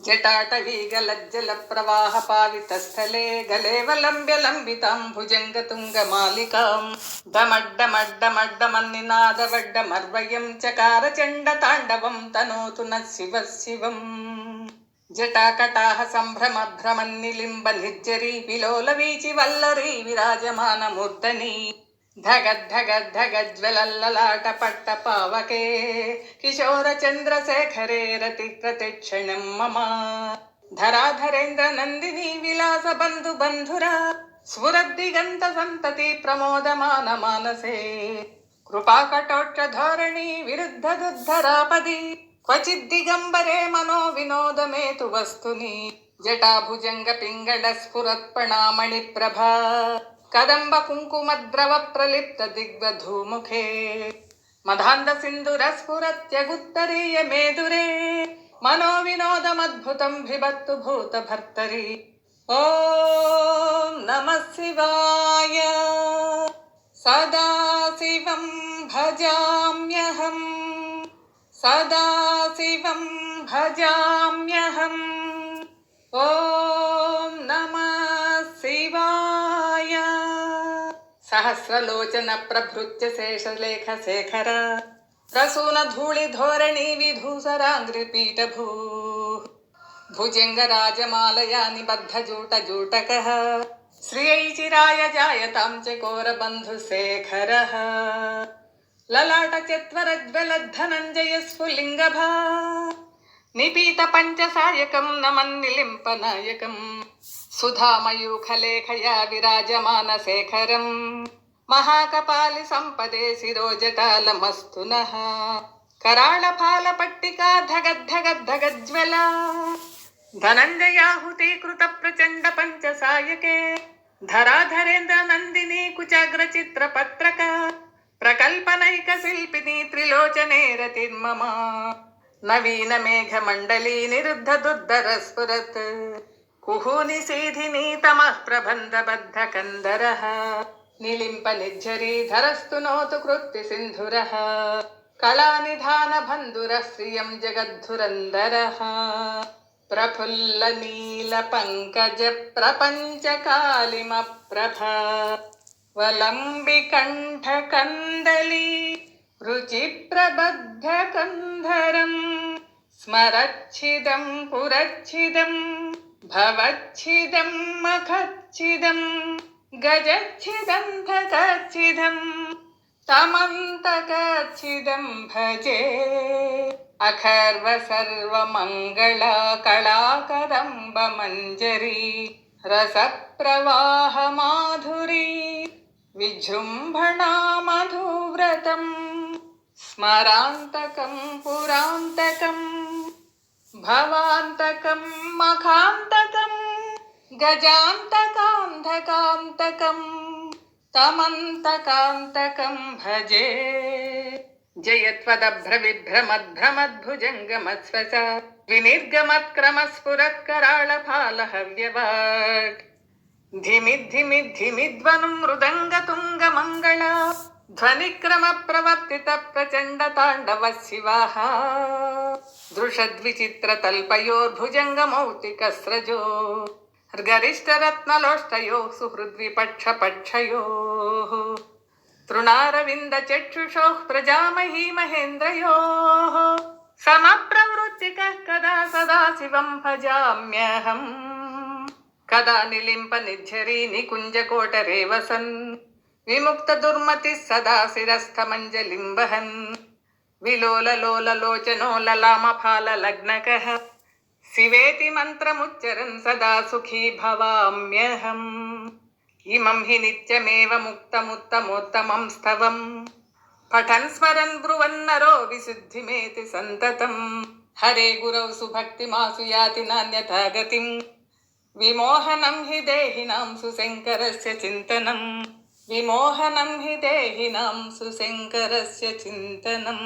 जटाटवीगलज्जल प्रवाह पावितस्थले गलेवलम्ब्य लम्बितां भुजङ्गतुङ्गमालिकां डमड्डमड्डमड्डमन्निनादवड्डमर्वयं चकार चण्डताण्डवं तनोतु नः शिवः शिवम् जटाकटाह सम्भ्रमभ्रमन्निलिम्ब निर्जरी विलोलवीचि वल्लरी विराजमानमूर्धनि धगद्धगद्धगज्ज्वलल्ललाटपट्टपावके किशोर चन्द्रशेखरे रतिप्रतिक्षणं मम धराधरेन्द्र नन्दिनी विलास बन्धु बन्धुरा स्फुरद्दिगन्त सन्तति प्रमोदमान मानसे कृपाकटोच्च धोरणी विरुद्ध दुद्धरापदि क्वचिद्दिगम्बरे मनो विनोदमेतु वस्तुनि जटाभुजङ्ग पिङ्गळ स्फुरत्पणामणिप्रभा कदम्ब कुङ्कुमद्रव प्रलिप्त दिग्वधूमुखे मदान्ध सिन्दूर स्फुरत्यगुत्तरीय मेदुरे मनो विनोदमद्भुतं बिभत्तु भूतभर्तरि ॐ नमः शिवाय सदा शिवं भजाम्यहं सदा शिवं भजाम्यहम् ॐ नमः शिवाय सहस्रलोचन प्रभृत्य शेषलेख शेखर प्रसून धूलि धोरणी विधूसराङ्घ्रिपीठभू भुजङ्ग राजमालया निबद्ध जूटकः श्रियै चिराय जायतां चकोरबन्धुशेखरः ललाट चत्वरज्वलद्धनञ्जय स्फुलिङ्गभा निपीत पंचसायकं नमन्निलिम्पनायकं सुधामयूखलेखया विराजमान शेखरं महाकपालि संपदे शिरोजटालमस्तु नः कराळफालपट्टिका धगद्धगद्धगज्ज्वला धनञ्जयाहुतीकृत प्रचण्ड पंचसायके धराधरेन्द्र नन्दिनी कुचाग्रचित्रपत्रक प्रकल्पनैक शिल्पिनी त्रिलोचने रतिर्मम नवीन मेघ मंडली निरुद्ध दुर्धर स्फुरत् कुहूनि सीधिनी तमः प्रबन्ध बद्ध कंदरः निलिम्प निर्झरी धरस्तु नोतु कृत्ति सिन्धुरः कलानिधान बन्धुरः श्रियं जगद्धुरन्दरः प्रफुल्ल नील पंकज प्रपंच कालिमप्रभा वलम्बि कंठ कंदली रुचिप्रबद्ध कंधरं स्मरच्छिदं पुरच्छिदं भवच्छिदं मखच्छिदं गजच्छिदं धकच्छिदं तमन्तकच्छिदं भजे अखर्व सर्वमङ्गला कलाकदम्ब मञ्जरी रसप्रवाह माधुरी विजृम्भणा मधुव्रतम् स्मरान्तकं पुरान्तकं भवान्तकं मखान्तकं गजान्तकान्धकान्तकं तमन्तकान्तकं भजे जयत्वदभ्रविभ्रमद्भ्रमद्भुजङ्गमस्वच विनिर्गमत्क्रमस्फुरत्कराळफालहव्यवाट् धिमिद्धिमिद्धिमिध्वनुं मृदङ्गतुङ्गमङ्गला ध्वनिक्रम प्रवर्तित प्रचण्ड ताण्डव शिवाः दृशद्विचित्रतल्पयोर्भुजङ्गमौक्तिकस्रजो गर्गरिष्ठरत्नलोष्टयोः सुहृद्विपक्षपक्षयोः तृणारविन्दचक्षुषोः प्रजामही महेन्द्रयोः समप्रवृत्तिकः कदा सदा शिवं भजाम्यहम् कदा निलिम्प निर्झरी निकुञ्जकोटरे वसन् विमुक्त दुर्मतिः सदा शिरस्थमञ्जलिं वहन् विलोललोललोचनो ललामफाललग्नकः शिवेति मन्त्रमुच्चरन् सदा सुखी भवाम्यहम् इमं हि नित्यमेव मुक्तमुत्तमोत्तमं स्तवम् पठन् स्मरन् ब्रुवन्नरो विशुद्धिमेति सन्ततम् हरे गुरौ सुभक्तिमासु याति नान्यथा गतिम् विमोहनं हि देहिनां सुशङ्करस्य चिन्तनम् विमोहनं हि देहिनां सुशङ्करस्य चिन्तनम्।